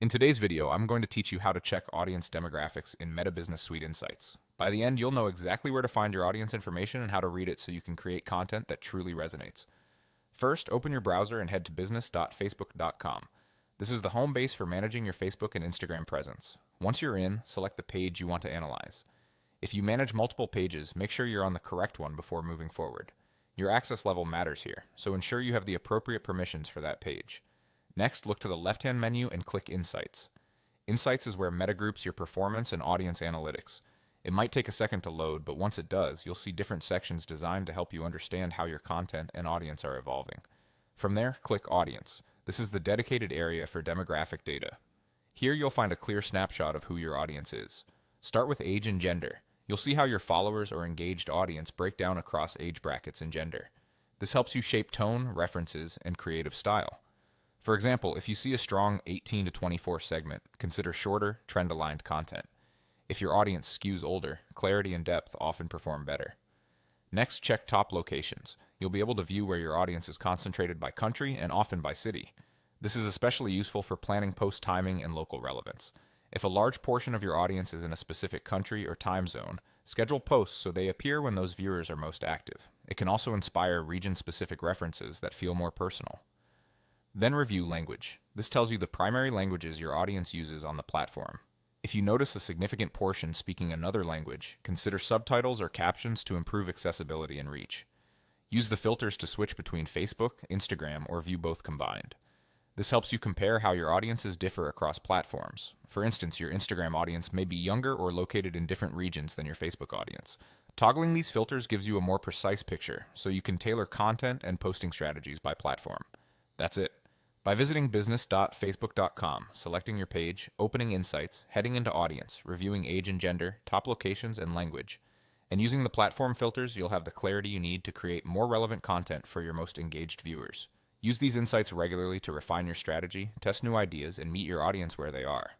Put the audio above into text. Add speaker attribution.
Speaker 1: In today's video, I'm going to teach you how to check audience demographics in Meta Business Suite Insights. By the end, you'll know exactly where to find your audience information and how to read it so you can create content that truly resonates. First, open your browser and head to business.facebook.com. This is the home base for managing your Facebook and Instagram presence. Once you're in, select the page you want to analyze. If you manage multiple pages, make sure you're on the correct one before moving forward. Your access level matters here, so ensure you have the appropriate permissions for that page. Next, look to the left-hand menu and click Insights. Insights is where Meta groups your performance and audience analytics. It might take a second to load, but once it does, you'll see different sections designed to help you understand how your content and audience are evolving. From there, click Audience. This is the dedicated area for demographic data. Here you'll find a clear snapshot of who your audience is. Start with age and gender. You'll see how your followers or engaged audience break down across age brackets and gender. This helps you shape tone, references, and creative style. For example, if you see a strong 18 to 24 segment, consider shorter, trend-aligned content. If your audience skews older, clarity and depth often perform better. Next, check top locations. You'll be able to view where your audience is concentrated by country and often by city. This is especially useful for planning post timing and local relevance. If a large portion of your audience is in a specific country or time zone, schedule posts so they appear when those viewers are most active. It can also inspire region-specific references that feel more personal. Then review language. This tells you the primary languages your audience uses on the platform. If you notice a significant portion speaking another language, consider subtitles or captions to improve accessibility and reach. Use the filters to switch between Facebook, Instagram, or view both combined. This helps you compare how your audiences differ across platforms. For instance, your Instagram audience may be younger or located in different regions than your Facebook audience. Toggling these filters gives you a more precise picture, so you can tailor content and posting strategies by platform. That's it. By visiting business.facebook.com, selecting your page, opening Insights, heading into Audience, reviewing age and gender, top locations, and language, and using the platform filters, you'll have the clarity you need to create more relevant content for your most engaged viewers. Use these insights regularly to refine your strategy, test new ideas, and meet your audience where they are.